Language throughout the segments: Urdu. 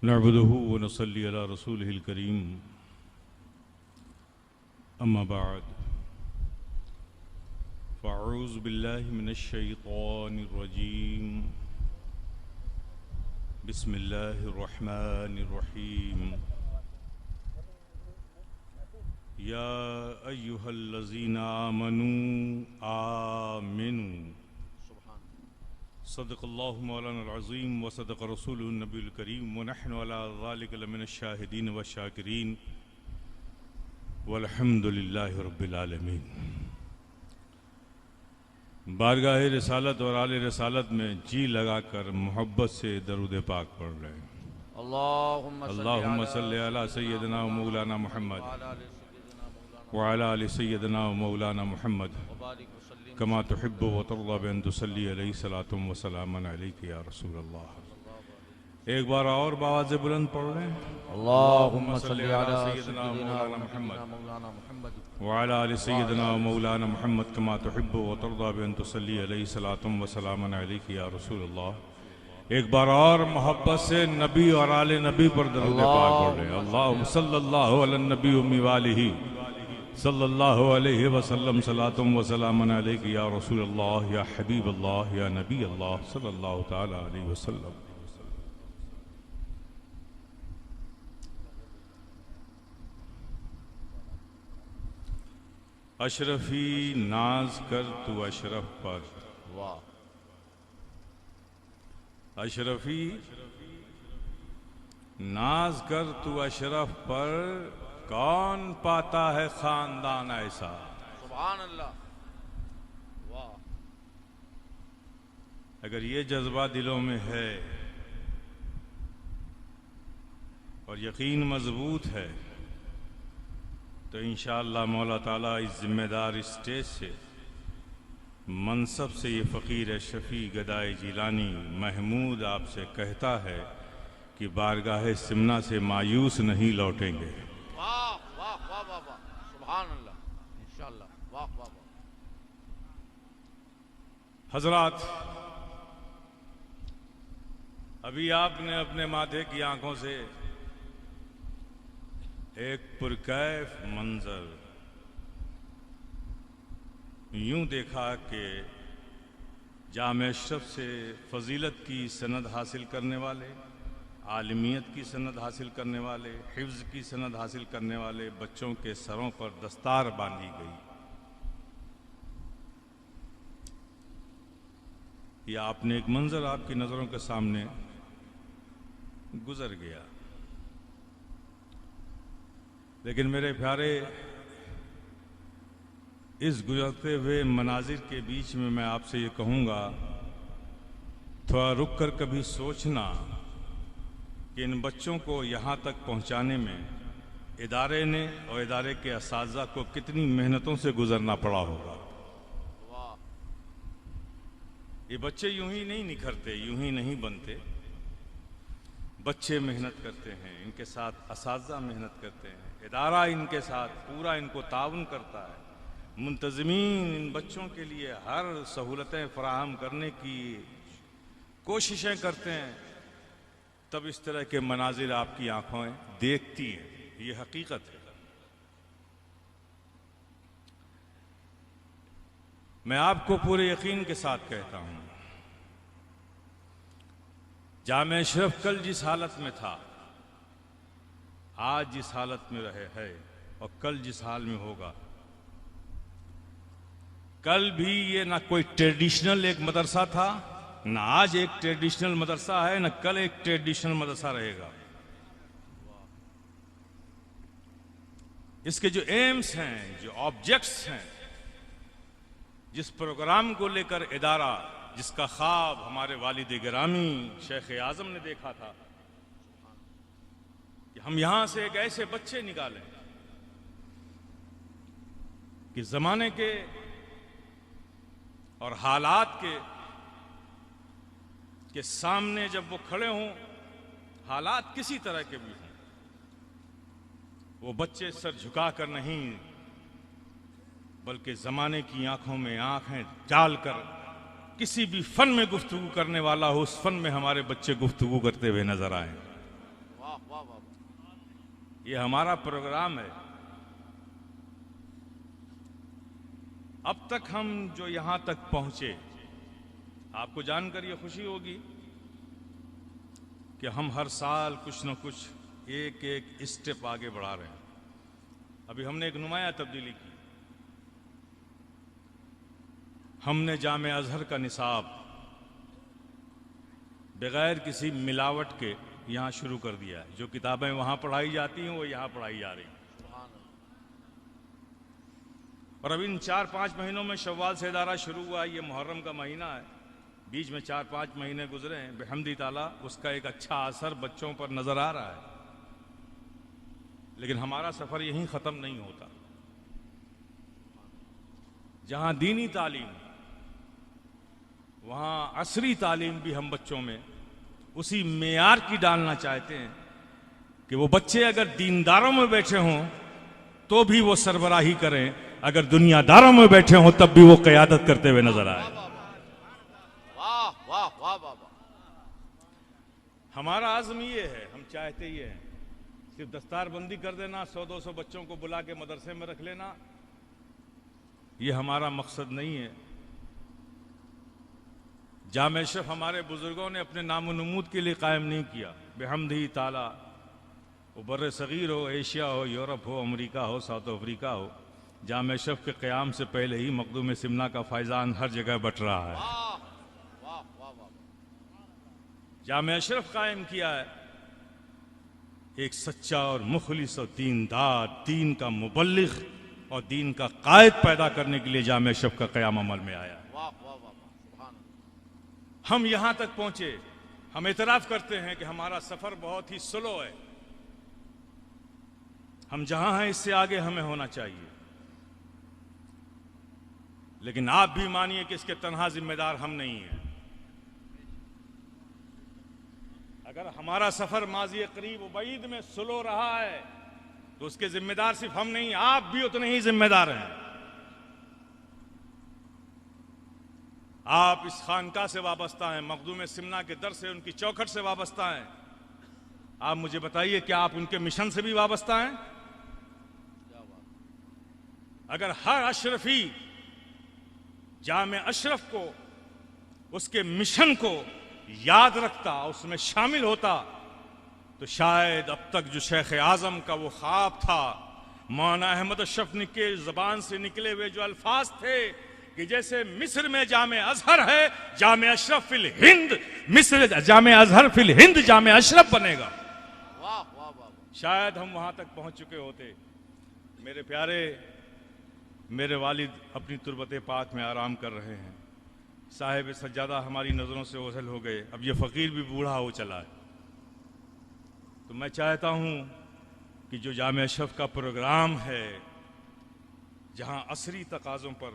نعبده ونصلي على رسوله الكريم أما بعد فأعوذ بالله من الشيطان الرجيم بسم الله الرحمن الرحيم يا أيها الذين آمنوا آمنوا صدق الله مولانا العظيم وصدق رسوله النبي الكريم ونحن على ذلك لمن الشاهدين والشاكرين والحمد لله رب العالمين. بارگاہ رسالت اور آل رسالت میں جی لگا کر محبت سے درود پاک پڑھ رہے ہیں. اللہم صلی علی سیدنا و مولانا محمد وعلی آل سیدنا و مولانا محمد کما تحب و ترضى بأن تصلی علیہ صلاۃ و سلام علیک یا رسول اللہ. ایک بار اور بآواز بلند پڑھ رہے ہیں. اللہم صلی علی سیدنا و مولانا محمد محمد وعلى آل سيدنا ومولانا محمد كما تحب وترضى بأن تصلي عليه صلاة وسلام عليك يا رسول الله. ایک بار اور محبت سے نبی اور آل نبی پر درود پاک پڑھ رہے ہیں. اللہم صلی اللہ علی النبی امی والہ صلی اللہ علیہ وسلم صلاة وسلام علیک یا رسول اللہ یا حبیب اللہ یا نبی اللہ صلی اللہ تعالی علیہ وسلم. اشرفی ناز کر تو اشرف پر. واہ. اشرفی ناز کر تو اشرف پر کون پاتا ہے خاندان ایسا. سبحان اللہ. واہ. اگر یہ جذبہ دلوں میں ہے اور یقین مضبوط ہے تو انشاءاللہ مولا تعالیٰ اس ذمہ دار اسٹیج سے منصب سے یہ فقیر شفیع گدائے جیلانی محمود آپ سے کہتا ہے کہ بارگاہ سمنا سے مایوس نہیں لوٹیں گے. واہ واہ واہ واہ واہ. سبحان اللہ. انشاءاللہ. واہ واہ واہ. حضرات، ابھی آپ نے اپنے ماتھے کی آنکھوں سے ایک پرکیف منظر یوں دیکھا کہ جامع اشرف سے فضیلت کی سند حاصل کرنے والے، عالمیت کی سند حاصل کرنے والے، حفظ کی سند حاصل کرنے والے بچوں کے سروں پر دستار باندھی گئی. یہ آپ نے ایک منظر آپ کی نظروں کے سامنے گزر گیا. لیکن میرے پیارے، اس گزرتے ہوئے مناظر کے بیچ میں میں آپ سے یہ کہوں گا، تھوڑا رک کر کبھی سوچنا کہ ان بچوں کو یہاں تک پہنچانے میں ادارے نے اور ادارے کے اساتذہ کو کتنی محنتوں سے گزرنا پڑا ہوگا. واہ. یہ بچے یوں ہی نہیں نکھرتے، یوں ہی نہیں بنتے. بچے محنت کرتے ہیں، ان کے ساتھ اساتذہ محنت کرتے ہیں، ادارہ ان کے ساتھ پورا ان کو تعاون کرتا ہے، منتظمین ان بچوں کے لیے ہر سہولتیں فراہم کرنے کی کوششیں کرتے ہیں. تب اس طرح کے مناظر آپ کی آنکھیں دیکھتی ہیں. یہ حقیقت ہے. میں آپ کو پورے یقین کے ساتھ کہتا ہوں، جامع اشرف کل جس حالت میں تھا، آج جس حالت میں رہے ہے اور کل جس حال میں ہوگا، کل بھی یہ نہ کوئی ٹریڈیشنل ایک مدرسہ تھا، نہ آج ایک ٹریڈیشنل مدرسہ ہے، نہ کل ایک ٹریڈیشنل مدرسہ رہے گا. اس کے جو ایمز ہیں، جو آبجیکٹس ہیں، جس پروگرام کو لے کر ادارہ، جس کا خواب ہمارے والد گرامی شیخ اعظم نے دیکھا تھا کہ ہم یہاں سے ایک ایسے بچے نکالیں کہ زمانے کے اور حالات کے سامنے جب وہ کھڑے ہوں، حالات کسی طرح کے بھی ہوں، وہ بچے سر جھکا کر نہیں بلکہ زمانے کی آنکھوں میں آنکھیں ڈال کر کسی بھی فن میں گفتگو کرنے والا ہو، اس فن میں ہمارے بچے گفتگو کرتے ہوئے نظر آئیں. یہ ہمارا پروگرام ہے. اب تک ہم جو یہاں تک پہنچے، آپ کو جان کر یہ خوشی ہوگی کہ ہم ہر سال کچھ نہ کچھ ایک ایک اسٹیپ آگے بڑھا رہے ہیں. ابھی ہم نے ایک نمایاں تبدیلی کی. ہم نے جامعہ ازہر کا نصاب بغیر کسی ملاوٹ کے یہاں شروع کر دیا ہے. جو کتابیں وہاں پڑھائی جاتی ہیں وہ یہاں پڑھائی جا رہی ہیں. اور اب ان 4-5 مہینوں میں شوال سے ادارہ شروع ہوا. یہ محرم کا مہینہ ہے، بیچ میں 4-5 مہینے گزرے ہیں. بحمدی تعالیٰ اس کا ایک اچھا اثر بچوں پر نظر آ رہا ہے. لیکن ہمارا سفر یہیں ختم نہیں ہوتا. جہاں دینی تعلیم وہاں عصری تعلیم بھی ہم بچوں میں اسی معیار کی ڈالنا چاہتے ہیں کہ وہ بچے اگر دینداروں میں بیٹھے ہوں تو بھی وہ سربراہی کریں، اگر دنیا داروں میں بیٹھے ہوں تب بھی وہ قیادت کرتے ہوئے نظر آئے. واہ واہ واہ واہ. ہمارا عزم یہ ہے، ہم چاہتے یہ ہیں. صرف دستار بندی کر دینا، 100-200 بچوں کو بلا کے مدرسے میں رکھ لینا، یہ ہمارا مقصد نہیں ہے. جامع اشرف ہمارے بزرگوں نے اپنے نام و نمود کے لیے قائم نہیں کیا. بحمدہ تعالیٰ وہ بر صغیر ہو، ایشیا ہو، یورپ ہو، امریکہ ہو، ساؤتھ افریقہ ہو، جامع اشرف کے قیام سے پہلے ہی مخدوم سمنا کا فیضان ہر جگہ بٹ رہا ہے. واہ واہ واہ. جامع اشرف قائم کیا ہے ایک سچا اور مخلص اور دیندار، دین کا مبلغ اور دین کا قائد پیدا کرنے کے لیے جامع اشرف کا قیام عمل میں آیا. واہ واہ واہ. سبحان اللہ. ہم یہاں تک پہنچے. ہم اعتراف کرتے ہیں کہ ہمارا سفر بہت ہی سلو ہے. ہم جہاں ہیں اس سے آگے ہمیں ہونا چاہیے. لیکن آپ بھی مانیے کہ اس کے تنہا ذمہ دار ہم نہیں ہیں. اگر ہمارا سفر ماضی قریب و بعید میں سلو رہا ہے تو اس کے ذمہ دار صرف ہم نہیں، آپ بھی اتنے ہی ذمہ دار ہیں. آپ اس خانقاہ سے وابستہ ہیں، مخدوم سمنا کے در سے، ان کی چوکھٹ سے وابستہ ہیں. آپ مجھے بتائیے کیا آپ ان کے مشن سے بھی وابستہ ہیں؟ اگر ہر اشرفی جامع اشرف کو، اس کے مشن کو یاد رکھتا، اس میں شامل ہوتا، تو شاید اب تک جو شیخ اعظم کا وہ خواب تھا، مولانا احمد اشرف کے زبان سے نکلے ہوئے جو الفاظ تھے کہ جیسے مصر میں جامع ازہر ہے، جامع اشرف فی الہند، مصر جامع ازہر فی الہند جامع اشرف بنے گا. واہ واہ واہ. شاید ہم وہاں تک پہنچ چکے ہوتے. میرے پیارے، میرے والد اپنی تربت پاک میں آرام کر رہے ہیں. صاحب سجادہ ہماری نظروں سے اوجھل ہو گئے. اب یہ فقیر بھی بوڑھا ہو چلا ہے. تو میں چاہتا ہوں کہ جو جامع اشرف کا پروگرام ہے، جہاں عصری تقاضوں پر،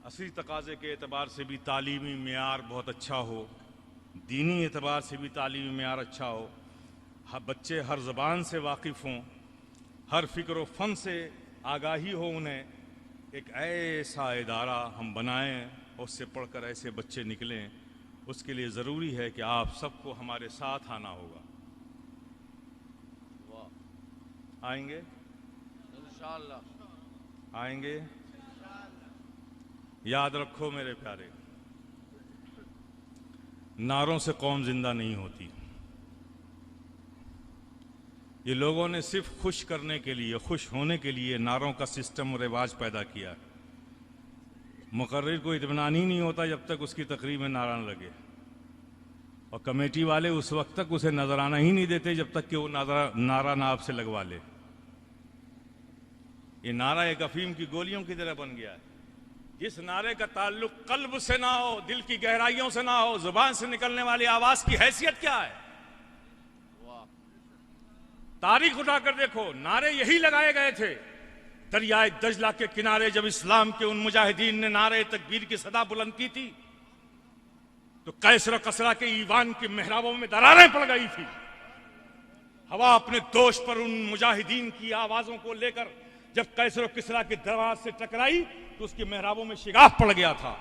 عصری تقاضے کے اعتبار سے بھی تعلیمی معیار بہت اچھا ہو، دینی اعتبار سے بھی تعلیمی معیار اچھا ہو، بچے ہر زبان سے واقف ہوں، ہر فکر و فن سے آگاہی ہو انہیں، ایک ایسا ادارہ ہم بنائیں اور اس سے پڑھ کر ایسے بچے نکلیں. اس کے لیے ضروری ہے کہ آپ سب کو ہمارے ساتھ آنا ہوگا. آئیں گے؟ انشاءاللہ آئیں گے؟ یاد رکھو میرے پیارے، نعروں سے قوم زندہ نہیں ہوتی. یہ لوگوں نے صرف خوش کرنے کے لیے، خوش ہونے کے لیے نعروں کا سسٹم و رواج پیدا کیا. مقرر کو اطمینان ہی نہیں ہوتا جب تک اس کی تقریر میں نعرہ نہ لگے، اور کمیٹی والے اس وقت تک اسے نظرانہ ہی نہیں دیتے جب تک کہ وہ نعرہ نہ آپ سے لگوا لے. یہ نعرہ ایک افیم کی گولیوں کی طرح بن گیا ہے. جس نعرے کا تعلق قلب سے نہ ہو، دل کی گہرائیوں سے نہ ہو، زبان سے نکلنے والی آواز کی حیثیت کیا ہے؟ تاریخ اٹھا کر دیکھو، نعرے یہی لگائے گئے تھے. دریائے دجلہ کے کنارے جب اسلام کے ان مجاہدین نے نعرے تکبیر کی صدا بلند کی تھی تو قیصر و کسریٰ کے ایوان کی محرابوں میں دراریں پڑ گئی تھی. ہوا اپنے دوش پر ان مجاہدین کی آوازوں کو لے کر جب قیصر و کسریٰ کے دربار سے ٹکرائی تو اس کی محرابوں میں شگاف پڑ گیا تھا.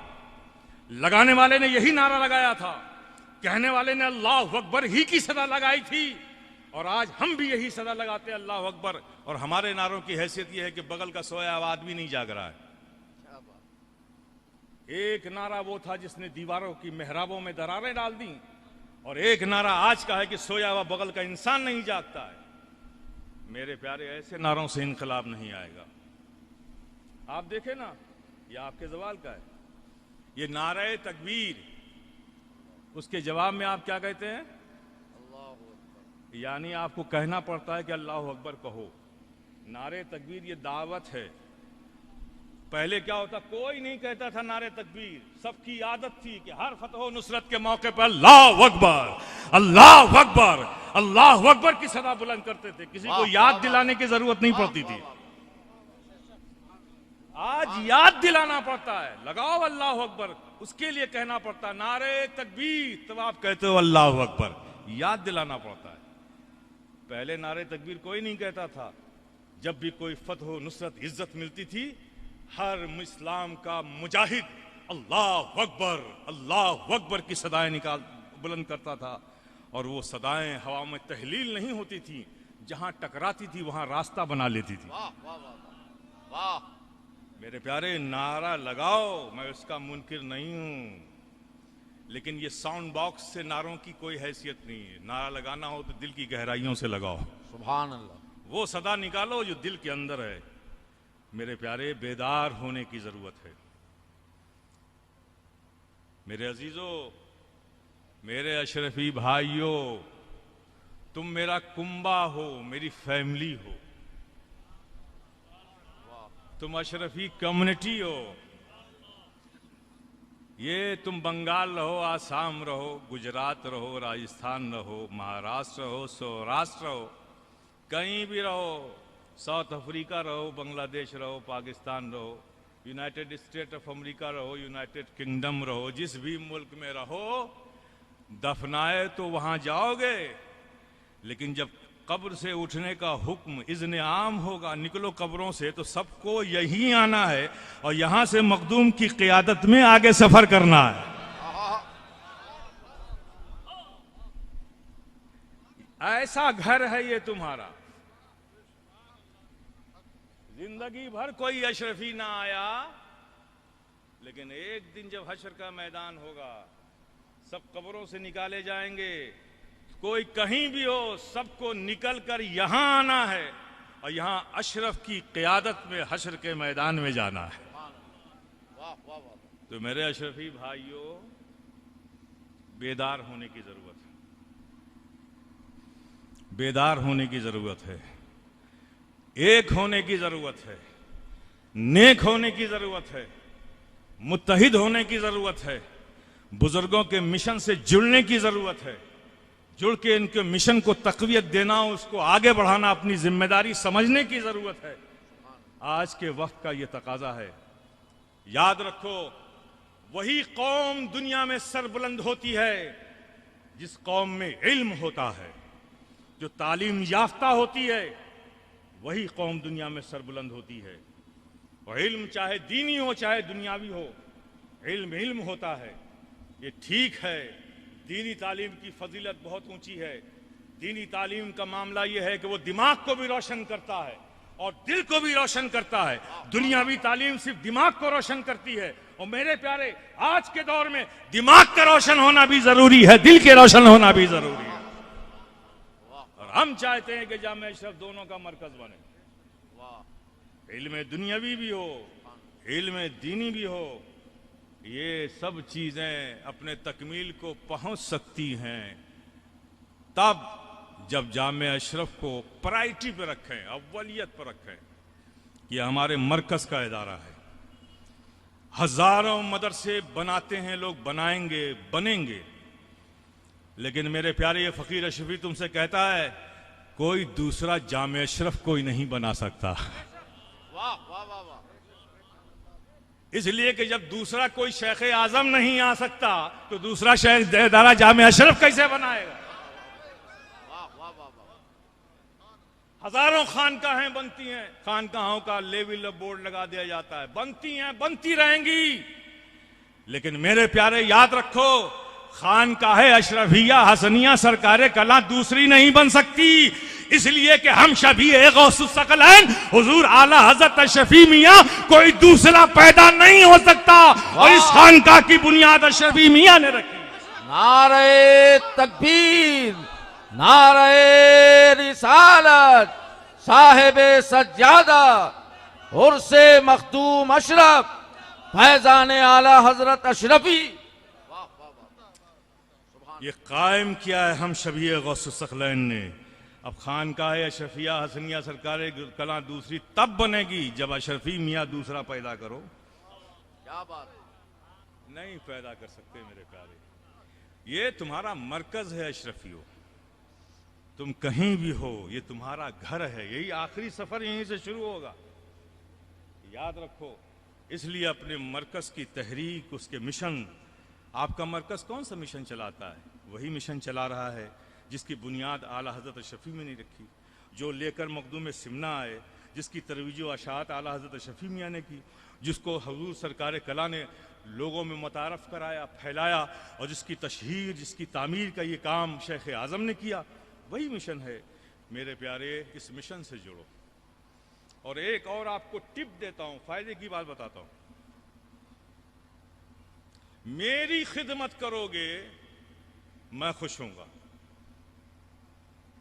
لگانے والے نے یہی نعرہ لگایا تھا، کہنے والے نے اللہ اکبر ہی کی صدا لگائی تھی. اور آج ہم بھی یہی صدا لگاتے ہیں اللہ اکبر، اور ہمارے نعروں کی حیثیت یہ ہے کہ بغل کا سویا ہوا آدمی نہیں جاگ رہا ہے۔ کیا بات، ایک نعرہ وہ تھا جس نے دیواروں کی محرابوں میں دراریں ڈال دیں، اور ایک نعرہ آج کا ہے کہ سویا ہوا بغل کا انسان نہیں جاگتا ہے۔ میرے پیارے، ایسے نعروں سے انقلاب نہیں آئے گا۔ آپ دیکھیں نا، یہ آپ کے زوال کا ہے، یہ نعرہ تکبیر، اس کے جواب میں آپ کیا کہتے ہیں؟ اللہ اکبر، یعنی آپ کو کہنا پڑتا ہے کہ اللہ اکبر کہو۔ نعرہ تکبیر یہ دعوت ہے۔ پہلے کیا ہوتا، کوئی نہیں کہتا تھا نعرہ تکبیر، سب کی عادت تھی کہ ہر فتح و نصرت کے موقع پر اللہ اکبر، اللہ اکبر، اللہ اکبر کی صدا بلند کرتے تھے، کسی کو یاد دلانے کی ضرورت نہیں پڑتی تھی۔ آج یاد دلانا پڑتا ہے، لگاؤ اللہ اکبر، اس کے لیے کہنا پڑتا ہے نعرہ تکبیر، تب آپ کہتے ہو اللہ اکبر، یاد دلانا پڑتا ہے۔ پہلے نعرہ تکبیر کوئی نہیں کہتا تھا، جب بھی کوئی فتح و نصرت عزت ملتی تھی، ہر اسلام کا مجاہد اللہ اکبر کی صدائیں بلند کرتا تھا، اور وہ صدائیں ہوا میں تحلیل نہیں ہوتی تھی، جہاں ٹکراتی تھی وہاں راستہ بنا لیتی تھی۔ واہ واہ واہ واہ، میرے پیارے، نعرہ لگاؤ، میں اس کا منکر نہیں ہوں، لیکن یہ ساؤنڈ باکس سے نعروں کی کوئی حیثیت نہیں ہے۔ نعرہ لگانا ہو تو دل کی گہرائیوں سے لگاؤ، سبحان اللہ، وہ صدا نکالو جو دل کے اندر ہے۔ میرے پیارے، بیدار ہونے کی ضرورت ہے۔ میرے عزیزوں، میرے اشرفی بھائیوں، تم میرا کنبہ ہو، میری فیملی ہو، تم اشرفی کمیونٹی ہو۔ یہ تم بنگال رہو، آسام رہو، گجرات رہو، راجستھان رہو، مہاراشٹر رہو، سوراشٹر رہو، کہیں بھی رہو، ساؤتھ افریقہ رہو، بنگلہ دیش رہو، پاکستان رہو، یونائٹڈ اسٹیٹ آف امریکہ رہو، یونائٹڈ کنگڈم رہو، جس بھی ملک میں رہو، دفنائے تو وہاں جاؤ گے، لیکن جب قبر سے اٹھنے کا حکم اذن عام ہوگا، نکلو قبروں سے، تو سب کو یہیں آنا ہے، اور یہاں سے مخدوم کی قیادت میں آگے سفر کرنا ہے۔ ایسا گھر ہے یہ تمہارا۔ زندگی بھر کوئی اشرفی نہ آیا، لیکن ایک دن جب حشر کا میدان ہوگا، سب قبروں سے نکالے جائیں گے، کوئی کہیں بھی ہو، سب کو نکل کر یہاں آنا ہے، اور یہاں اشرف کی قیادت میں حشر کے میدان میں جانا ہے۔ واہ واہ واہ، تو میرے اشرفی بھائیوں، بیدار ہونے کی ضرورت ہے، بیدار ہونے کی ضرورت ہے، ایک ہونے کی ضرورت ہے، نیک ہونے کی ضرورت ہے، متحد ہونے کی ضرورت ہے، بزرگوں کے مشن سے جڑنے کی ضرورت ہے، جڑ کے ان کے مشن کو تقویت دینا، اس کو آگے بڑھانا اپنی ذمہ داری سمجھنے کی ضرورت ہے۔ آج کے وقت کا یہ تقاضا ہے۔ یاد رکھو، وہی قوم دنیا میں سربلند ہوتی ہے جس قوم میں علم ہوتا ہے، جو تعلیم یافتہ ہوتی ہے، وہی قوم دنیا میں سربلند ہوتی ہے۔ اور علم چاہے دینی ہو چاہے دنیاوی ہو، علم ہوتا ہے۔ یہ ٹھیک ہے، دینی تعلیم کی فضیلت بہت اونچی ہے۔ دینی تعلیم کا معاملہ یہ ہے کہ وہ دماغ کو بھی روشن کرتا ہے اور دل کو بھی روشن کرتا ہے۔ دنیاوی تعلیم صرف دماغ کو روشن کرتی ہے، اور میرے پیارے، آج کے دور میں دماغ کا روشن ہونا بھی ضروری ہے، دل کے روشن ہونا بھی ضروری ہے۔ اور ہم چاہتے ہیں کہ جامعہ اشرف دونوں کا مرکز بنے، علم دنیاوی بھی ہو، علم دینی بھی ہو۔ یہ سب چیزیں اپنے تکمیل کو پہنچ سکتی ہیں تب جب جامعہ اشرف کو پرائرٹی پہ رکھیں، اولیت پر رکھیں کہ ہمارے مرکز کا ادارہ ہے۔ ہزاروں مدرسے بناتے ہیں لوگ، بنائیں گے، بنیں گے، لیکن میرے پیارے، یہ فقیر اشرفی تم سے کہتا ہے کوئی دوسرا جامعہ اشرف کوئی نہیں بنا سکتا، واہ واہ واہ واہ، اس لیے کہ جب دوسرا کوئی شیخ اعظم نہیں آ سکتا تو دوسرا شیخ ادارہ جامعہ اشرف کیسے بنائے گا؟ واہ واہ واہ واہ، ہزاروں خانقاہیں بنتی ہیں، خانقاہوں کا لیول بورڈ لگا دیا جاتا ہے، بنتی ہیں، بنتی رہیں گی، لیکن میرے پیارے یاد رکھو، خانقاہ اشرفیہ حسنیہ سرکار کلاں دوسری نہیں بن سکتی، اس لیے کہ ہم شبیہ غوث الثقلین حضور اعلی حضرت اشرفی میاں کوئی دوسرا پیدا نہیں ہو سکتا، اور اس خانقاہ کی بنیاد اشرفی میاں نے رکھی۔ نعرہ تکبیر، نعرہ رسالت، صاحب سجادہ، عرس مختوم اشرف، فیضان اعلی حضرت اشرفی۔ یہ قائم کیا ہے ہم شبیہ غوث الثقلین نے۔ اب خانقاہ اشرفیہ حسنیہ سرکار کلاں دوسری تب بنے گی جب اشرفی میاں دوسرا پیدا کرو، کیا بات، نہیں پیدا کر سکتے میرے پیارے۔ یہ تمہارا مرکز ہے اشرفیو، تم کہیں بھی ہو یہ تمہارا گھر ہے، یہی آخری سفر یہیں سے شروع ہوگا، یاد رکھو۔ اس لیے اپنے مرکز کی تحریک، اس کے مشن، آپ کا مرکز کون سا مشن چلاتا ہے؟ وہی مشن چلا رہا ہے جس کی بنیاد اعلی حضرت اشرفی میں نہیں رکھی، جو لے کر مخدوم سمنا آئے، جس کی ترویج و اشاعت اعلی حضرت اشرفی میاں نے کی، جس کو حضور سرکار کلاں نے لوگوں میں متعارف کرایا، پھیلایا، اور جس کی تشہیر، جس کی تعمیر کا یہ کام شیخ اعظم نے کیا، وہی مشن ہے میرے پیارے۔ اس مشن سے جڑو۔ اور ایک اور آپ کو ٹپ دیتا ہوں، فائدے کی بات بتاتا ہوں، میری خدمت کرو گے میں خوش ہوں گا،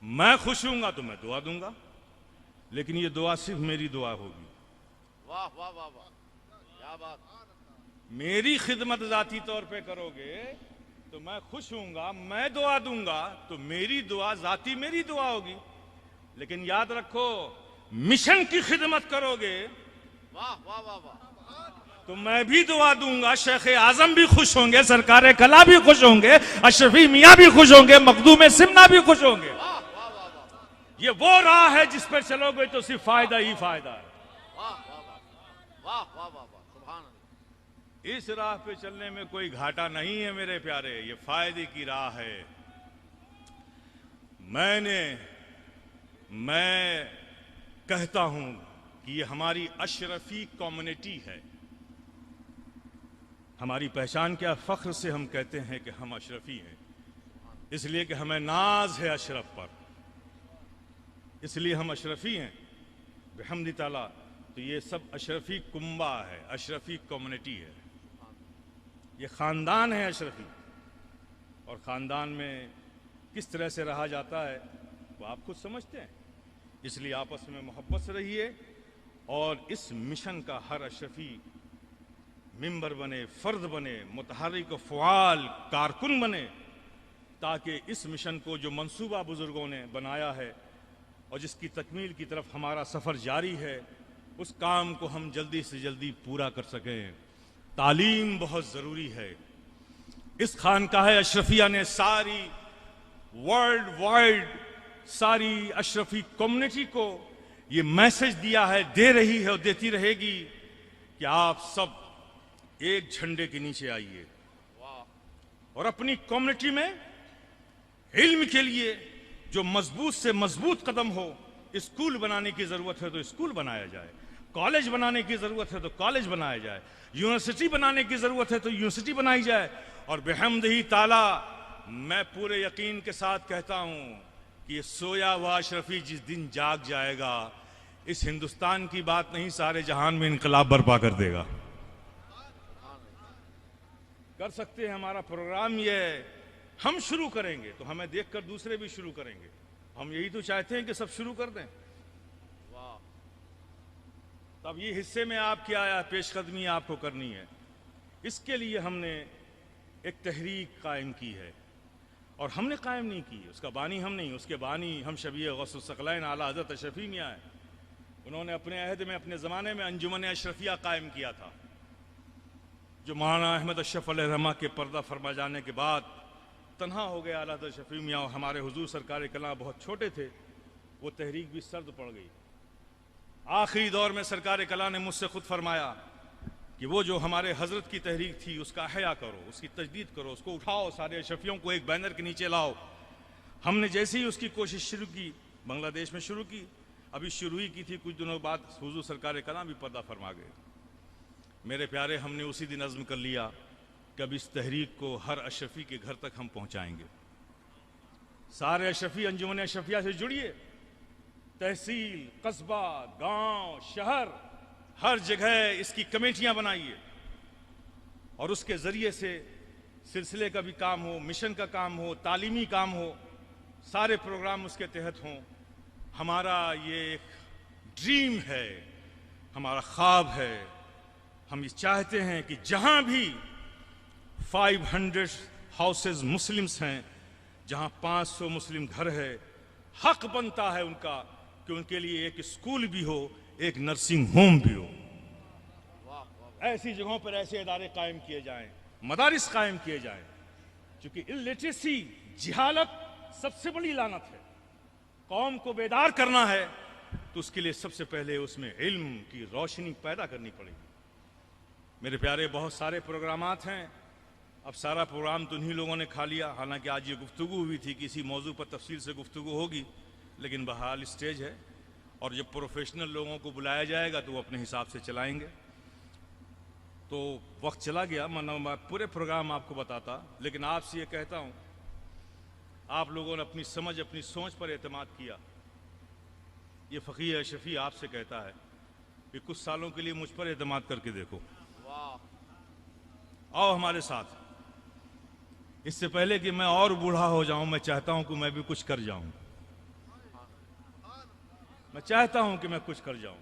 میں خوش ہوں گا تو میں دعا دوں گا، لیکن یہ دعا صرف میری دعا ہوگی۔ واہ واہ واہ واہ، کیا بات، میری خدمت ذاتی طور پہ کرو گے تو میں خوش ہوں گا، میں دعا دوں گا تو میری دعا ذاتی میری دعا ہوگی، لیکن یاد رکھو مشن کی خدمت کرو گے واہ واہ واہ واہ، تو میں بھی دعا دوں گا، شیخ اعظم بھی خوش ہوں گے، سرکار کلاں بھی خوش ہوں گے، اشرفی میاں بھی خوش ہوں گے، مخدوم سمنا بھی خوش ہوں گے۔ واہ واہ واہ واہ، یہ وہ راہ ہے جس پر چلو گے تو صرف فائدہ ہی فائدہ ہے۔ واہ واہ واہ، واہ واہ واہ واہ، سبحان اللہ۔ اس راہ پہ چلنے میں کوئی گھاٹا نہیں ہے میرے پیارے، یہ فائدے کی راہ ہے۔ میں کہتا ہوں کہ یہ ہماری اشرفی کمیونٹی ہے۔ ہماری پہچان کیا؟ فخر سے ہم کہتے ہیں کہ ہم اشرفی ہیں، اس لیے کہ ہمیں ناز ہے اشرف پر، اس لیے ہم اشرفی ہیں بحمد تعالیٰ۔ تو یہ سب اشرفی کنبہ ہے، اشرفی کمیونٹی ہے، یہ خاندان ہے اشرفی، اور خاندان میں کس طرح سے رہا جاتا ہے وہ آپ خود سمجھتے ہیں۔ اس لیے آپس میں محبت سے رہیے، اور اس مشن کا ہر اشرفی ممبر بنے، فرد بنے، متحرک و فعال کارکن بنے، تاکہ اس مشن کو جو منصوبہ بزرگوں نے بنایا ہے اور جس کی تکمیل کی طرف ہمارا سفر جاری ہے، اس کام کو ہم جلدی سے جلدی پورا کر سکیں۔ تعلیم بہت ضروری ہے۔ اس خانقاہ اشرفیہ نے ساری ورلڈ وائڈ، ساری اشرفی کمیونٹی کو یہ میسج دیا ہے، دے رہی ہے اور دیتی رہے گی کہ آپ سب ایک جھنڈے کے نیچے آئیے، اور اپنی کمیونٹی میں علم کے لیے جو مضبوط سے مضبوط قدم ہو، اسکول بنانے کی ضرورت ہے تو اسکول بنایا جائے، کالج بنانے کی ضرورت ہے تو کالج بنایا جائے، یونیورسٹی بنانے کی ضرورت ہے تو یونیورسٹی بنائی جائے۔ اور بحمدہ تعالی میں پورے یقین کے ساتھ کہتا ہوں کہ یہ سویا ہوا اشرفی جس دن جاگ جائے گا، اس ہندوستان کی بات نہیں، سارے جہان میں انقلاب برپا کر دے گا۔ کر سکتے ہیں، ہمارا پروگرام یہ ہے، ہم شروع کریں گے تو ہمیں دیکھ کر دوسرے بھی شروع کریں گے، ہم یہی تو چاہتے ہیں کہ سب شروع کر دیں۔ تب یہ حصے میں آپ کی آیا پیش قدمی آپ کو کرنی ہے، اس کے لیے ہم نے ایک تحریک قائم کی ہے، اور ہم نے قائم نہیں کی، اس کا بانی ہم نہیں، اس کے بانی ہم شبیہ غوث الثقلین اعلی حضرت اشرفی میاں ہیں۔ انہوں نے اپنے عہد میں، اپنے زمانے میں انجمن اشرفیہ قائم کیا تھا، جو مولانا احمد اشرف علیہ الرحمہ کے پردہ فرما جانے کے بعد تنہا ہو گیا اعلی حضرت اشرفی میاں، اور ہمارے حضور سرکار کلاں بہت چھوٹے تھے، وہ تحریک بھی سرد پڑ گئی۔ آخری دور میں سرکار کلاں نے مجھ سے خود فرمایا کہ وہ جو ہمارے حضرت کی تحریک تھی اس کا احیا کرو، اس کی تجدید کرو، اس کو اٹھاؤ، سارے اشرفیوں کو ایک بینر کے نیچے لاؤ۔ ہم نے جیسے ہی اس کی کوشش شروع کی، بنگلہ دیش میں شروع کی، ابھی شروع ہی کی تھی، کچھ دنوں بعد حضور سرکار کلاں بھی پردہ فرما گئے۔ میرے پیارے، ہم نے اسی دن عزم کر لیا کہ کہ اب اس تحریک کو ہر اشرفی کے گھر تک ہم پہنچائیں گے. سارے اشرفی انجمن اشرفیہ سے جڑیے. تحصیل، قصبہ، گاؤں، شہر، ہر جگہ اس کی کمیٹیاں بنائیے اور اس کے ذریعے سے سلسلے کا بھی کام ہو، مشن کا کام ہو، تعلیمی کام ہو، سارے پروگرام اس کے تحت ہوں. ہمارا یہ ایک ڈریم ہے، ہمارا خواب ہے. ہم یہ چاہتے ہیں کہ جہاں بھی 500 ہاؤسز مسلمس ہیں، جہاں 500 مسلم گھر ہے، حق بنتا ہے ان کا کہ ان کے لیے ایک اسکول بھی ہو، ایک نرسنگ ہوم بھی ہو. ایسی جگہوں پر ایسے ادارے قائم کیے جائیں، مدارس قائم کیے جائیں. چونکہ الٹریسی، جہالت سب سے بڑی لعنت ہے. قوم کو بیدار کرنا ہے تو اس کے لیے سب سے پہلے اس میں علم کی روشنی پیدا کرنی پڑے گی. میرے پیارے، بہت سارے پروگرامات ہیں. اب سارا پروگرام تو انہی لوگوں نے کھا لیا. حالانکہ آج یہ گفتگو ہوئی تھی کہ اسی موضوع پر تفصیل سے گفتگو ہوگی، لیکن بہرحال اسٹیج ہے اور جب پروفیشنل لوگوں کو بلایا جائے گا تو وہ اپنے حساب سے چلائیں گے. تو وقت چلا گیا، میں پورے پروگرام آپ کو بتاتا، لیکن آپ سے یہ کہتا ہوں، آپ لوگوں نے اپنی سمجھ، اپنی سوچ پر اعتماد کیا. یہ فقیہ اشرفی آپ سے کہتا ہے کہ کچھ سالوں کے لیے مجھ پر اعتماد کر کے دیکھو. آؤ ہمارے ساتھ. اس سے پہلے کہ میں اور بوڑھا ہو جاؤں، میں چاہتا ہوں کہ میں بھی کچھ کر جاؤں. میں چاہتا ہوں کہ میں کچھ کر جاؤں.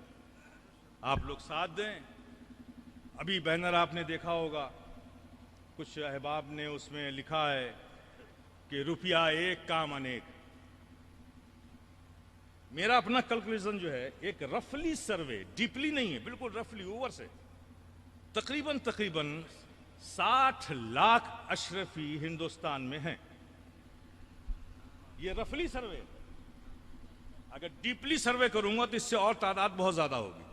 آپ لوگ ساتھ دیں. ابھی بینر آپ نے دیکھا ہوگا، کچھ احباب نے اس میں لکھا ہے کہ روپیہ ایک کام انیک. میرا اپنا کیلکولیشن جو ہے، ایک رفلی سروے، ڈیپلی نہیں ہے، بالکل رفلی اوور سے، تقریباً 60 لاکھ اشرفی ہندوستان میں ہیں. یہ رفلی سروے. اگر ڈیپلی سروے کروں گا تو اس سے اور تعداد بہت زیادہ ہوگی.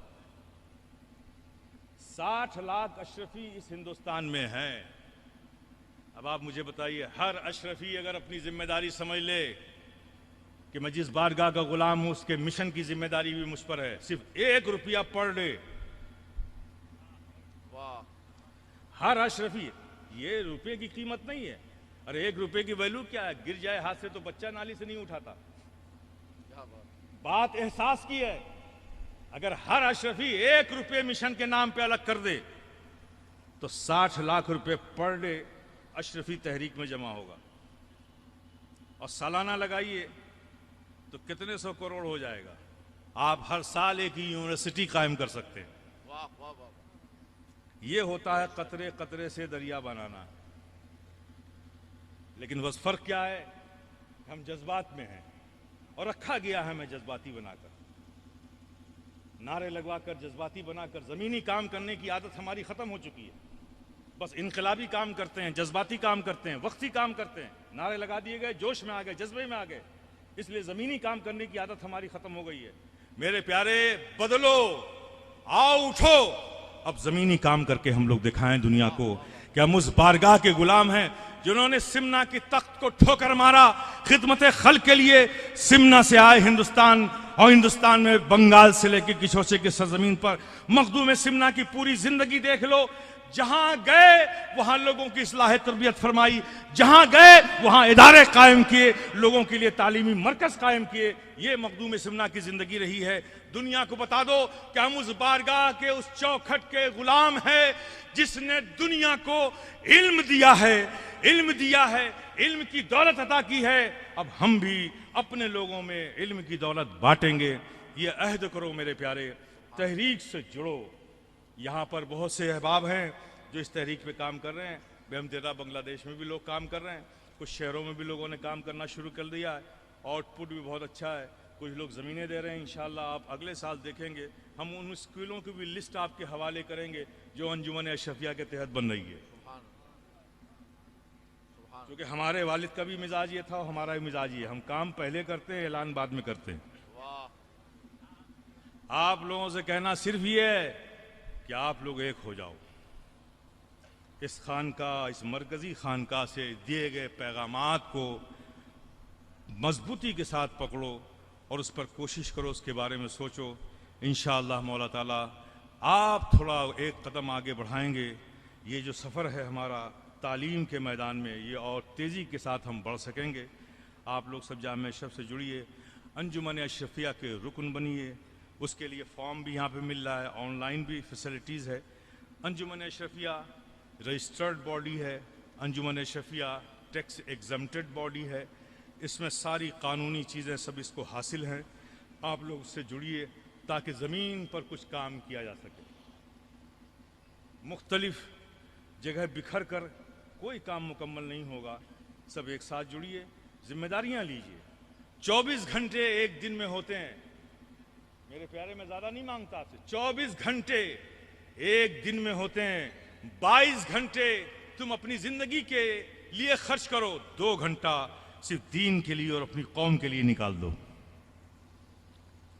60 لاکھ اشرفی اس ہندوستان میں ہیں. اب آپ مجھے بتائیے، ہر اشرفی اگر اپنی ذمہ داری سمجھ لے کہ میں جس بارگاہ کا غلام ہوں، اس کے مشن کی ذمہ داری بھی مجھ پر ہے. صرف 1 روپیہ پر ڈے. ہر اشرفی. یہ روپے کی قیمت نہیں ہے. ارے 1 روپے کی ویلو کیا ہے؟ گر جائے ہاتھ سے تو بچہ نالی سے نہیں اٹھاتا. بات احساس کی ہے. اگر ہر اشرفی 1 روپے مشن کے نام پہ الگ کر دے تو 60 لاکھ روپے پر ڈے اشرفی تحریک میں جمع ہوگا. اور سالانہ لگائیے تو کتنے 100 کروڑ ہو جائے گا. آپ ہر سال ایک یونیورسٹی قائم کر سکتے ہیں. یہ ہوتا ہے قطرے قطرے سے دریا بنانا. لیکن بس فرق کیا ہے؟ ہم جذبات میں ہیں اور رکھا گیا ہے ہمیں جذباتی بنا کر، نعرے لگوا کر، جذباتی بنا کر. زمینی کام کرنے کی عادت ہماری ختم ہو چکی ہے. بس انقلابی کام کرتے ہیں، جذباتی کام کرتے ہیں، وقتی کام کرتے ہیں. نعرے لگا دیے گئے، جوش میں آ گئے، جذبے میں آ گئے. اس لیے زمینی کام کرنے کی عادت ہماری ختم ہو گئی ہے. میرے پیارے، بدلو، آؤ اٹھو. اب زمینی کام کر کے ہم لوگ دکھائیں دنیا کو کہ ہم اس بارگاہ کے غلام ہیں جنہوں نے سمنا کی تخت کو ٹھوکر مارا خدمت خلق کے لیے. سمنا سے آئے ہندوستان، اور ہندوستان میں بنگال سے لے کے کچھوچے کے سرزمین پر مخدوم سمنا کی پوری زندگی دیکھ لو. جہاں گئے وہاں لوگوں کی اصلاح تربیت فرمائی، جہاں گئے وہاں ادارے قائم کیے، لوگوں کے لیے تعلیمی مرکز قائم کیے. یہ مخدوم سمنا کی زندگی رہی ہے. دنیا کو بتا دو کہ ہم اس بارگاہ کے، اس چوکھٹ کے غلام ہیں جس نے دنیا کو علم دیا ہے، علم دیا ہے، علم کی دولت عطا کی ہے. اب ہم بھی اپنے لوگوں میں علم کی دولت بانٹیں گے. یہ عہد کرو میرے پیارے. تحریک سے جڑو. یہاں پر بہت سے احباب ہیں جو اس تحریک پہ کام کر رہے ہیں. بہم تیرا بنگلہ دیش میں بھی لوگ کام کر رہے ہیں. کچھ شہروں میں بھی لوگوں نے کام کرنا شروع کر دیا ہے. آؤٹ پٹ بھی بہت اچھا ہے. کچھ لوگ زمینیں دے رہے ہیں. انشاءاللہ آپ اگلے سال دیکھیں گے ہم ان اسکولوں کی بھی لسٹ آپ کے حوالے کریں گے جو انجمن اشرفیہ کے تحت بن رہی ہے. کیونکہ ہمارے والد کا بھی مزاج یہ تھا اور ہمارا بھی مزاج یہ ہے. ہم کام پہلے کرتے ہیں، اعلان بعد میں کرتے ہیں. آپ لوگوں سے کہنا صرف یہ ہے کہ آپ لوگ ایک ہو جاؤ. اس خانقاہ، اس مرکزی خانقاہ سے دیے گئے پیغامات کو مضبوطی کے ساتھ پکڑو اور اس پر کوشش کرو، اس کے بارے میں سوچو. انشاءاللہ مولا تعالیٰ آپ تھوڑا ایک قدم آگے بڑھائیں گے. یہ جو سفر ہے ہمارا تعلیم کے میدان میں یہ اور تیزی کے ساتھ ہم بڑھ سکیں گے۔ آپ لوگ سب جامعہ اشرف سے جڑیے، انجمن اشرفیہ کے رکن بنیے، اس کے لیے فارم بھی یہاں پہ مل رہا ہے، آن لائن بھی فیسلٹیز ہے۔ انجمن اشرفیہ رجسٹرڈ باڈی ہے، انجمن اشرفیہ ٹیکس ایگزمپٹڈ باڈی ہے، اس میں ساری قانونی چیزیں سب اس کو حاصل ہیں۔ آپ لوگ اس سے جڑیے تاکہ زمین پر کچھ کام کیا جا سکے۔ مختلف جگہ بکھر کر کوئی کام مکمل نہیں ہوگا، سب ایک ساتھ جڑیے، ذمہ داریاں لیجیے۔ 24 گھنٹے ایک دن میں ہوتے ہیں میرے پیارے، میں زیادہ نہیں مانگتا آپ سے، 24 گھنٹے ایک دن میں ہوتے ہیں، 22 گھنٹے تم اپنی زندگی کے لیے خرچ کرو، 2 گھنٹہ صرف دین کے لیے اور اپنی قوم کے لیے نکال دو۔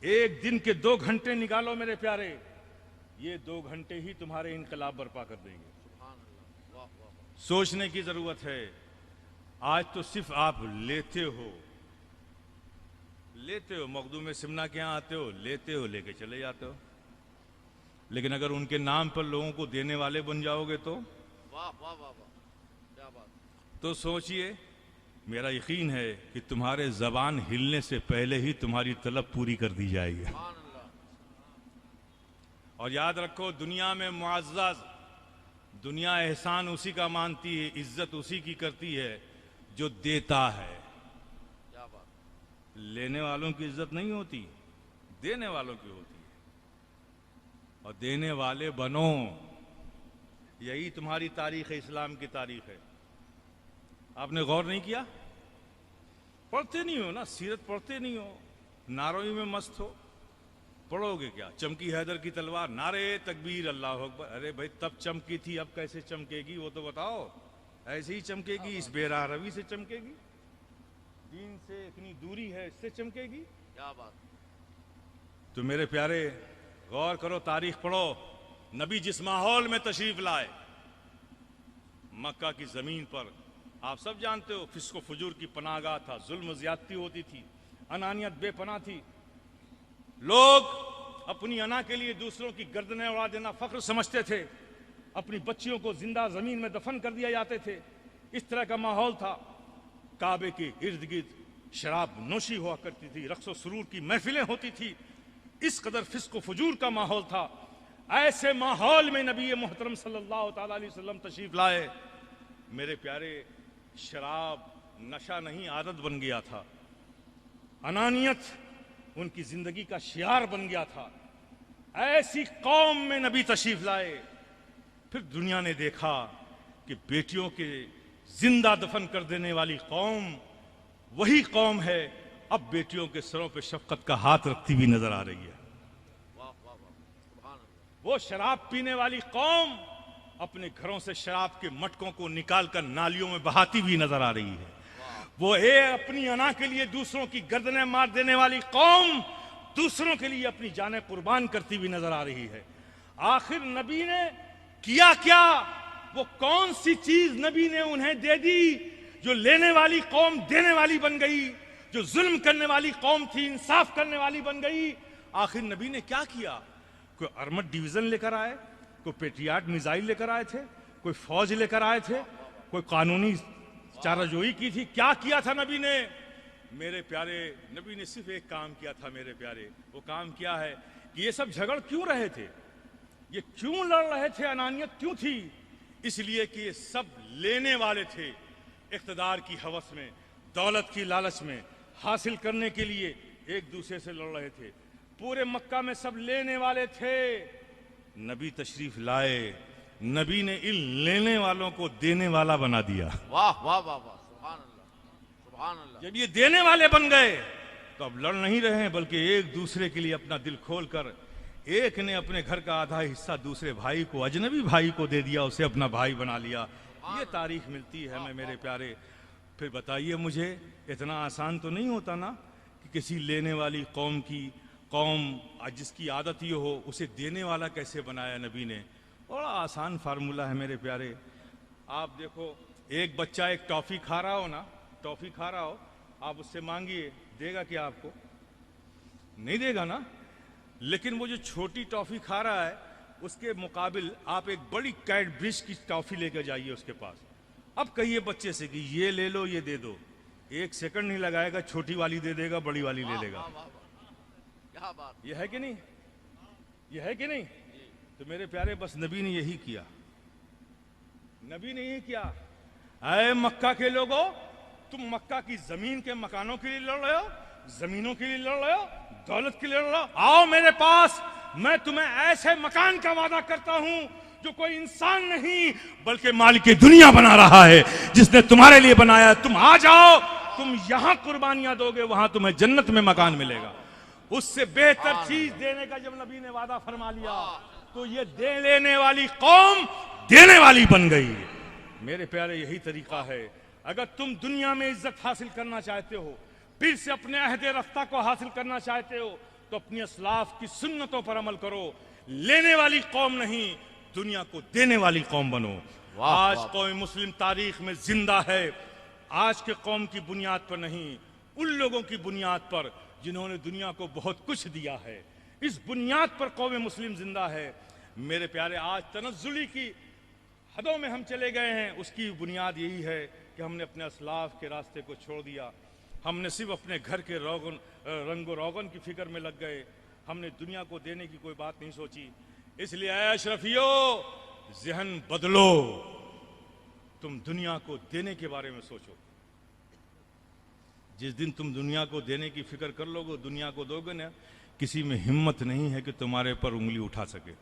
ایک دن کے 2 گھنٹے نکالو میرے پیارے، یہ 2 گھنٹے ہی تمہارے انقلاب برپا کر دیں گے۔ سوچنے کی ضرورت ہے۔ آج تو صرف آپ لیتے ہو، مخدوم سمنا کے یہاں آتے ہو، لیتے ہو، لے کے چلے جاتے ہو، لیکن اگر ان کے نام پر لوگوں کو دینے والے بن جاؤ گے تو واہ واہ واہ واہ، کیا بات۔ تو سوچئے، میرا یقین ہے کہ تمہارے زبان ہلنے سے پہلے ہی تمہاری طلب پوری کر دی جائے گی۔ سبحان اللہ۔ اور یاد رکھو، دنیا میں معزز، دنیا احسان اسی کا مانتی ہے، عزت اسی کی کرتی ہے جو دیتا ہے۔ کیا بات۔ لینے والوں کی عزت نہیں ہوتی، دینے والوں کی ہوتی ہے۔ اور دینے والے بنو، یہی تمہاری تاریخ ہے، اسلام کی تاریخ ہے۔ آپ نے غور نہیں کیا؟ پڑھتے نہیں ہو نا، سیرت پڑھتے نہیں ہو، نعروں میں مست ہو، پڑھو گے کیا؟ چمکی حیدر کی تلوار، نعرے تکبیر اللہ اکبر، ارے بھائی تب چمکی تھی، اب کیسے چمکے گی وہ تو بتاؤ۔ ایسے ہی چمکے گی، اس بے راہ روی سے چمکے گی، دین سے اتنی دوری ہے، اس سے چمکے گی؟ کیا بات۔ تو میرے پیارے غور کرو، تاریخ پڑھو۔ نبی جس ماحول میں تشریف لائے، مکہ کی زمین پر، آپ سب جانتے ہو، فسق و فجور کی پناہ گاہ تھا، ظلم و زیادتی ہوتی تھی، انانیت بے پناہ تھی، لوگ اپنی انا کے لیے دوسروں کی گردنیں اڑا دینا فخر سمجھتے تھے، اپنی بچیوں کو زندہ زمین میں دفن کر دیا جاتے تھے، اس طرح کا ماحول تھا۔ کعبے کے ارد گرد شراب نوشی ہوا کرتی تھی، رقص و سرور کی محفلیں ہوتی تھی، اس قدر فسق و فجور کا ماحول تھا۔ ایسے ماحول میں نبی محترم صلی اللہ تعالی علیہ وسلم تشریف لائے۔ میرے پیارے، شراب نشہ نہیں، عادت بن گیا تھا، انانیت ان کی زندگی کا شعار بن گیا تھا۔ ایسی قوم میں نبی تشریف لائے، پھر دنیا نے دیکھا کہ بیٹیوں کے زندہ دفن کر دینے والی قوم وہی قوم ہے اب بیٹیوں کے سروں پہ شفقت کا ہاتھ رکھتی ہوئی نظر آ رہی ہے۔ واہ واہ واہ، سبحان اللہ۔ وہ شراب پینے والی قوم اپنے گھروں سے شراب کے مٹکوں کو نکال کر نالیوں میں بہاتی ہوئی نظر آ رہی ہے۔ وہ اپنی انا کے لیے دوسروں کی گردنیں مار دینے والی قوم دوسروں کے لیے اپنی جانیں قربان کرتی ہوئی نظر آ رہی ہے۔ آخر نبی نے کیا کیا؟ وہ کون سی چیز نبی نے انہیں دے دی جو لینے والی قوم دینے والی بن گئی، جو ظلم کرنے والی قوم تھی انصاف کرنے والی بن گئی؟ آخر نبی نے کیا کیا؟ کوئی ارمڈ ڈویژن لے کر آئے، کوئی پیٹریاٹ میزائل لے کر آئے تھے، کوئی فوج لے کر آئے تھے، کوئی قانونی چارہ جوئی کی تھی؟ کیا کیا تھا نبی نے؟ میرے پیارے، نبی نے صرف ایک کام کیا تھا میرے پیارے۔ وہ کام کیا ہے کہ یہ سب جھگڑ کیوں رہے تھے، یہ کیوں لڑ رہے تھے، انانیت کیوں تھی؟ اس لیے کہ یہ سب لینے والے تھے، اقتدار کی ہوس میں، دولت کی لالچ میں، حاصل کرنے کے لیے ایک دوسرے سے لڑ رہے تھے۔ پورے مکہ میں سب لینے والے تھے، نبی تشریف لائے، نبی نے ان لینے والوں کو دینے والا بنا دیا۔ واہ واہ واہ واہ، سبحان اللہ، سبحان اللہ۔ جب یہ دینے والے بن گئے تو اب لڑ نہیں رہے ہیں، بلکہ ایک دوسرے کے لیے اپنا دل کھول کر، ایک نے اپنے گھر کا آدھا حصہ دوسرے بھائی کو، اجنبی بھائی کو دے دیا، اسے اپنا بھائی بنا لیا۔ یہ تاریخ ملتی ہے ہمیں میرے پیارے۔ پھر بتائیے مجھے، اتنا آسان تو نہیں ہوتا نا کہ کسی لینے والی قوم جس کی عادت یہ ہو، اسے دینے والا کیسے بنایا نبی نے؟ بڑا آسان فارمولہ ہے میرے پیارے۔ آپ دیکھو، ایک بچہ ایک ٹافی کھا رہا ہو نا، ٹافی کھا رہا ہو، آپ اس سے مانگیے، دے گا کیا آپ کو؟ نہیں دے گا نا۔ لیکن وہ جو چھوٹی ٹافی کھا رہا ہے، اس کے مقابل آپ ایک بڑی کیڈبریج کی ٹافی لے کر جائیے اس کے پاس، اب کہیے بچے سے کہ یہ لے لو یہ دے دو، 1 سیکنڈ نہیں لگائے گا، چھوٹی والی دے دے گا، بڑی والی لے لے گا. واہ واہ واہ، کیا بات. یہ ہے کہ نہیں؟ یہ ہے کہ نہیں؟ تو میرے پیارے بس نبی نے یہی کیا. نبی نے یہی کیا. اے مکہ کے لوگوں، تم مکہ کی زمین کے مکانوں کے لیے لڑ رہے ہو، زمینوں کے لیے لڑ رہے ہو، دولت کے لیے لڑ رہے ہو، آؤ میرے پاس، میں تمہیں ایسے مکان کا وعدہ کرتا ہوں جو کوئی انسان نہیں بلکہ مالک دنیا بنا رہا ہے، جس نے تمہارے لیے بنایا. تم آ جاؤ، تم یہاں قربانیاں دو گے، وہاں تمہیں جنت میں مکان ملے گا. اس سے بہتر چیز دینے کا جب نبی نے وعدہ فرما لیا تو یہ دے لینے والی قوم دینے والی بن گئی. میرے پیارے یہی طریقہ ہے. اگر تم دنیا میں عزت حاصل کرنا چاہتے ہو، پھر سے اپنے عہد رفتہ کو حاصل کرنا چاہتے ہو، تو اپنی اسلاف کی سنتوں پر عمل کرو. لینے والی قوم نہیں، دنیا کو دینے والی قوم بنو. آج قوم مسلم تاریخ میں زندہ ہے، آج کے قوم کی بنیاد پر نہیں، ان لوگوں کی بنیاد پر جنہوں نے دنیا کو بہت کچھ دیا ہے. اس بنیاد پر قوم مسلم زندہ ہے. میرے پیارے آج تنزلی کی حدوں میں ہم چلے گئے ہیں. اس کی بنیاد یہی ہے کہ ہم نے اپنے اسلاف کے راستے کو چھوڑ دیا. ہم نے صرف اپنے گھر کے رنگ و روغن کی فکر میں لگ گئے. ہم نے دنیا کو دینے کی کوئی بات نہیں سوچی. اس لیے اے اشرفیو، ذہن بدلو، تم دنیا کو دینے کے بارے میں سوچو. جس دن تم دنیا کو دینے کی فکر کر لو گے، دنیا کو دو گے نا، کسی میں ہمت نہیں ہے کہ تمہارے پر انگلی اٹھا سکے.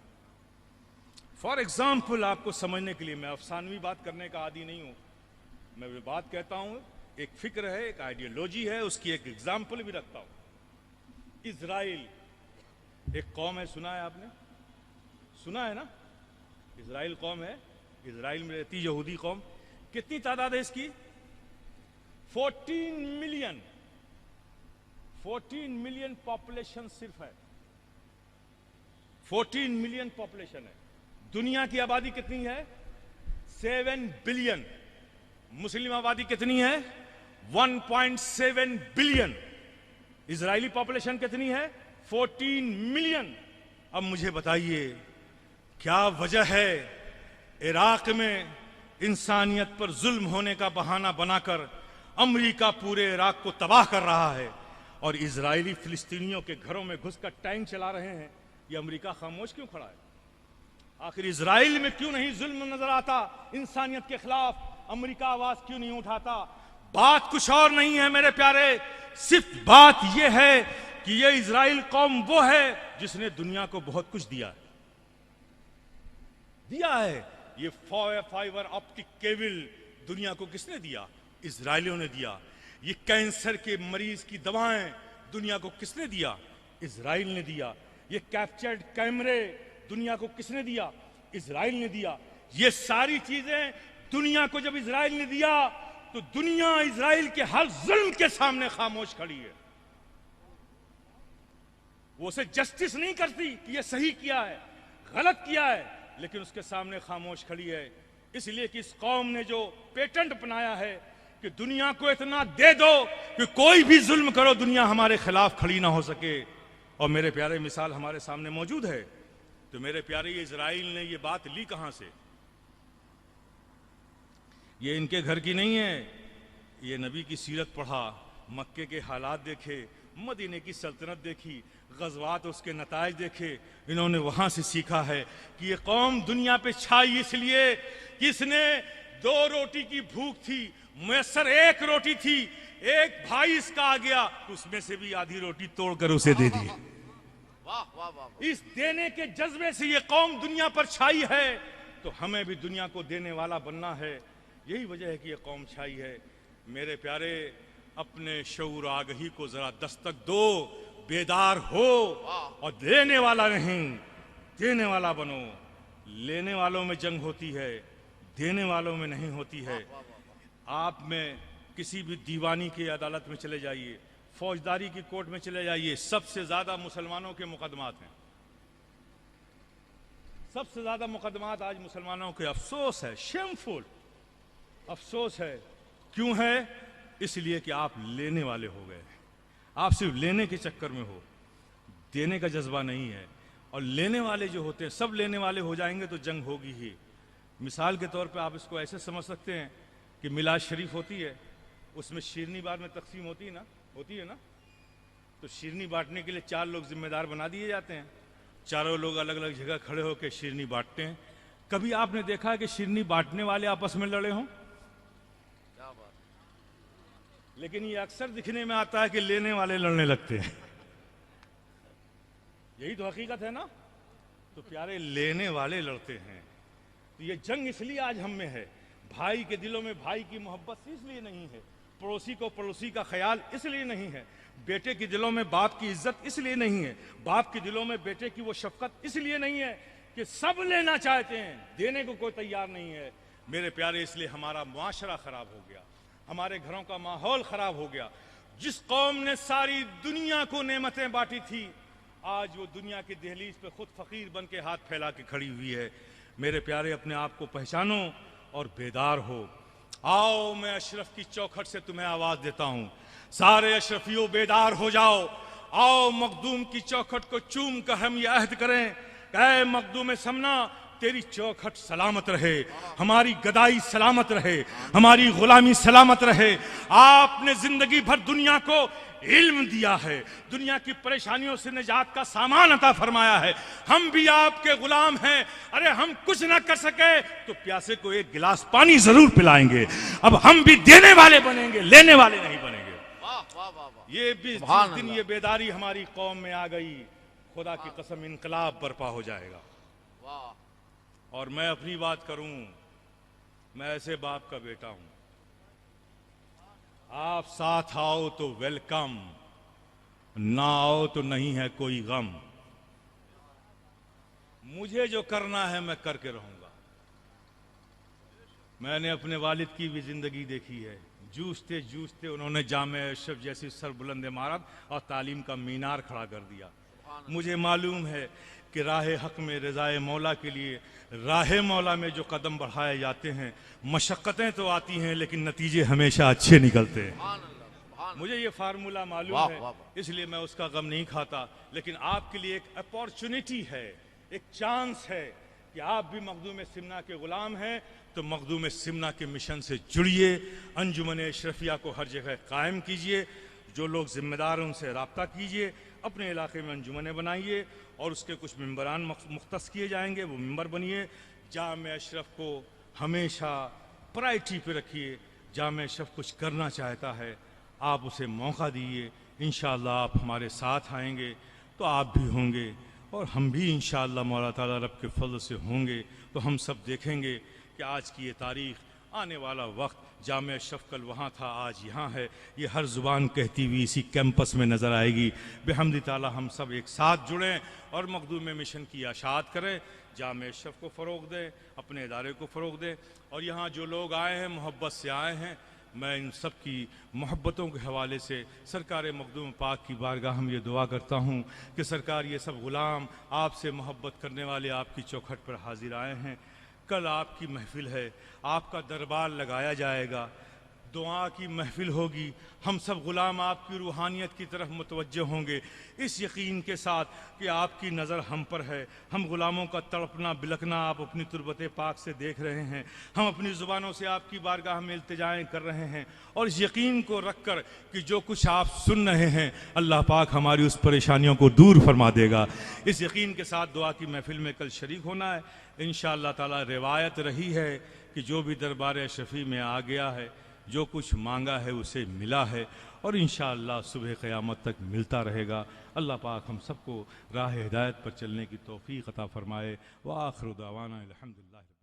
فار ایگزامپل، آپ کو سمجھنے کے لیے، میں افسانوی بات کرنے کا عادی نہیں ہوں، میں وہ بات کہتا ہوں، ایک فکر ہے، ایک آئیڈیالوجی ہے، اس کی ایک ایگزامپل بھی رکھتا ہوں. اسرائیل ایک قوم ہے، سنا ہے آپ نے؟ سنا ہے نا؟ اسرائیل قوم ہے. اسرائیل میں رہتی یہودی قوم. کتنی تعداد ہے اس کی؟ 14 ملین. 14 ملین پاپولیشن صرف ہے. 14 ملین پاپولیشن ہے. دنیا کی آبادی کتنی ہے؟ 7 بلین. مسلم آبادی کتنی ہے؟ 1.7 بلین. اسرائیلی پاپولیشن کتنی ہے؟ 14 ملین. اب مجھے بتائیے کیا وجہ ہے عراق میں انسانیت پر ظلم ہونے کا بہانہ بنا کر امریکہ پورے عراق کو تباہ کر رہا ہے اور اسرائیلی فلسطینیوں کے گھروں میں گھس کر ٹینک چلا رہے ہیں؟ یہ امریکہ خاموش کیوں کھڑا ہے؟ آخر اسرائیل میں کیوں نہیں ظلم نظر آتا انسانیت کے خلاف؟ امریکہ آواز کیوں نہیں اٹھاتا؟ بات کچھ اور نہیں ہے میرے پیارے، صرف بات یہ ہے کہ یہ اسرائیل قوم وہ ہے جس نے دنیا کو بہت کچھ دیا ہے. یہ فائبر آپٹک کیبل دنیا کو کس نے دیا؟ اسرائیلیوں نے دیا. یہ کینسر کے مریض کی دوائیں دنیا کو کس نے دیا؟ اسرائیل نے دیا. یہ کیپچرڈ کیمرے دنیا کو کس نے دیا؟ اسرائیل نے دیا. یہ ساری چیزیں دنیا کو جب اسرائیل نے دیا تو دنیا اسرائیل کے ہر ظلم کے سامنے خاموش کھڑی ہے. وہ اسے جسٹس نہیں کرتی کہ یہ صحیح کیا ہے، غلط کیا ہے، لیکن اس کے سامنے خاموش کھڑی ہے. اس لیے کہ اس قوم نے جو پیٹنٹ اپنایا ہے کہ دنیا کو اتنا دے دو کہ کوئی بھی ظلم کرو دنیا ہمارے خلاف کھڑی نہ ہو سکے. اور میرے پیارے مثال ہمارے سامنے موجود ہے. تو میرے پیارے یہ اسرائیل نے یہ بات لی کہاں سے؟ یہ ان کے گھر کی نہیں ہے. یہ نبی کی سیرت پڑھا، مکے کے حالات دیکھے، مدینے کی سلطنت دیکھی، غزوات اس کے نتائج دیکھے. انہوں نے وہاں سے سیکھا ہے کہ یہ قوم دنیا پہ چھائی اس لیے کہ اس نے 2 روٹی کی بھوک تھی، میسر 1 روٹی تھی، ایک بھائی اس کا آ گیا تو اس میں سے بھی آدھی روٹی توڑ کر اسے دے دی. اس دینے کے جذبے سے یہ قوم دنیا پر چھائی ہے. تو ہمیں بھی دنیا کو دینے والا بننا ہے. یہی وجہ ہے کہ یہ قوم چھائی ہے. میرے پیارے، اپنے شعور آگہی کو ذرا دستک دو، بیدار ہو اور دینے والا نہیں، دینے والا بنو. لینے والوں میں جنگ ہوتی ہے، دینے والوں میں نہیں ہوتی ہے. آپ میں کسی بھی دیوانی کی عدالت میں چلے جائیے، فوجداری کی کورٹ میں چلے جائیے، سب سے زیادہ مسلمانوں کے مقدمات ہیں. سب سے زیادہ مقدمات آج مسلمانوں کے. افسوس ہے، شیمفل افسوس ہے. کیوں ہے؟ اس لیے کہ آپ لینے والے ہو گئے. آپ صرف لینے کے چکر میں ہو، دینے کا جذبہ نہیں ہے. اور لینے والے جو ہوتے ہیں، سب لینے والے ہو جائیں گے تو جنگ ہوگی ہی. مثال کے طور پہ آپ اس کو ایسے سمجھ سکتے ہیں کہ میلاد شریف ہوتی ہے اس میں شیرنی بار میں تقسیم ہوتی ہے نا تو شیرنی بانٹنے کے لیے 4 لوگ ذمہ دار بنا دیے جاتے ہیں. چاروں لوگ الگ الگ جگہ کھڑے ہو کے شیرنی بانٹتے ہیں. کبھی آپ نے دیکھا ہے کہ شیرنی بانٹنے والے آپس میں لڑے ہوں؟ کیا بات. لیکن یہ اکثر دکھنے میں آتا ہے کہ لینے والے لڑنے لگتے ہیں. یہی تو حقیقت ہے نا. تو پیارے لینے والے لڑتے ہیں. تو یہ جنگ اس لیے آج ہم میں ہے. بھائی کے دلوں میں بھائی کی محبت اس لیے نہیں ہے. پڑوسی کو پڑوسی کا خیال اس لیے نہیں ہے. بیٹے کے دلوں میں باپ کی عزت اس لیے نہیں ہے. باپ کے دلوں میں بیٹے کی وہ شفقت اس لیے نہیں ہے کہ سب لینا چاہتے ہیں, دینے کو کوئی تیار نہیں ہے. میرے پیارے اس لیے ہمارا معاشرہ خراب ہو گیا, ہمارے گھروں کا ماحول خراب ہو گیا. جس قوم نے ساری دنیا کو نعمتیں بانٹی تھی آج وہ دنیا کی دہلیز پہ خود فقیر بن کے ہاتھ پھیلا کے کھڑی ہوئی ہے. میرے پیارے اپنے آپ کو پہچانو اور بیدار ہو. آؤ میں اشرف کی چوکھٹ سے تمہیں آواز دیتا ہوں, سارے اشرفیوں بیدار ہو جاؤ. آؤ مخدوم کی چوکھٹ کو چوم کر ہم یہ عہد کریں کہ اے مخدوم سمنا تیری چوکھٹ سلامت رہے, ہماری گدائی سلامت رہے, ہماری غلامی سلامت رہے. آپ نے زندگی بھر دنیا کو علم دیا ہے, دنیا کی پریشانیوں سے نجات کا سامان عطا فرمایا ہے. ہم بھی آپ کے غلام ہیں. ارے ہم کچھ نہ کر سکے تو پیاسے کو ایک گلاس پانی ضرور پلائیں گے. اب ہم بھی دینے والے بنیں گے, لینے والے نہیں بنیں گے. واہ واہ واہ واہ. یہ بھی جس دن یہ بیداری ہماری قوم میں آ گئی خدا کی قسم انقلاب برپا ہو جائے گا. واہ. اور میں اپنی بات کروں, میں ایسے باپ کا بیٹا ہوں. آپ ساتھ آؤ تو ویلکم, نہ آؤ تو نہیں ہے کوئی غم. مجھے جو کرنا ہے میں کر کے رہوں گا. میں نے اپنے والد کی بھی زندگی دیکھی ہے. جوجتے جوجتے انہوں نے جامع اشرف جیسی سربلند عمارت اور تعلیم کا مینار کھڑا کر دیا. مجھے معلوم ہے کہ راہ حق میں رضائے مولا کے لیے راہ مولا میں جو قدم بڑھائے جاتے ہیں مشقتیں تو آتی ہیں لیکن نتیجے ہمیشہ اچھے نکلتے ہیں. سبحان اللہ, سبحان اللہ. مجھے یہ فارمولہ معلوم واہ ہے, واہ. اس لیے میں اس کا غم نہیں کھاتا. لیکن آپ کے لیے ایک اپارچونٹی ہے, ایک چانس ہے کہ آپ بھی مخدوم سمنا کے غلام ہیں تو مخدوم سمنا کے مشن سے جڑیے. انجمن اشرفیہ کو ہر جگہ قائم کیجئے. جو لوگ ذمہ دار ہیں ان سے رابطہ کیجئے. اپنے علاقے میں انجمنیں بنائیے اور اس کے کچھ ممبران مختص کیے جائیں گے, وہ ممبر بنیے. جامع اشرف کو ہمیشہ پرائرٹی پہ رکھیے. جامع اشرف کچھ کرنا چاہتا ہے, آپ اسے موقع دیجیے. انشاءاللہ آپ ہمارے ساتھ آئیں گے تو آپ بھی ہوں گے اور ہم بھی انشاءاللہ مولا تعالیٰ رب کے فضل سے ہوں گے. تو ہم سب دیکھیں گے کہ آج کی یہ تاریخ, آنے والا وقت, جامع اشرف کل وہاں تھا آج یہاں ہے, یہ ہر زبان کہتی ہوئی اسی کیمپس میں نظر آئے گی. بحمد تعالیٰ ہم سب ایک ساتھ جڑیں اور مخدوم مشن کی اشاعت کریں. جامع اشرف کو فروغ دیں, اپنے ادارے کو فروغ دیں. اور یہاں جو لوگ آئے ہیں محبت سے آئے ہیں, میں ان سب کی محبتوں کے حوالے سے سرکار مخدوم پاک کی بارگاہ ہم یہ دعا کرتا ہوں کہ سرکار یہ سب غلام آپ سے محبت کرنے والے آپ کی چوکھٹ پر حاضر آئے ہیں. کل آپ کی محفل ہے, آپ کا دربار لگایا جائے گا, دعا کی محفل ہوگی. ہم سب غلام آپ کی روحانیت کی طرف متوجہ ہوں گے اس یقین کے ساتھ کہ آپ کی نظر ہم پر ہے. ہم غلاموں کا تڑپنا بلکنا آپ اپنی تربت پاک سے دیکھ رہے ہیں. ہم اپنی زبانوں سے آپ کی بارگاہ میں التجائیں کر رہے ہیں اور اس یقین کو رکھ کر کہ جو کچھ آپ سن رہے ہیں اللہ پاک ہماری اس پریشانیوں کو دور فرما دے گا. اس یقین کے ساتھ دعا کی محفل میں کل شریک ہونا ہے. انشاءاللہ تعالی روایت رہی ہے کہ جو بھی دربار اشرفی میں آ گیا ہے جو کچھ مانگا ہے اسے ملا ہے اور انشاءاللہ صبح قیامت تک ملتا رہے گا. اللہ پاک ہم سب کو راہ ہدایت پر چلنے کی توفیق عطا فرمائے. وآخر دعوانا الحمدللہ.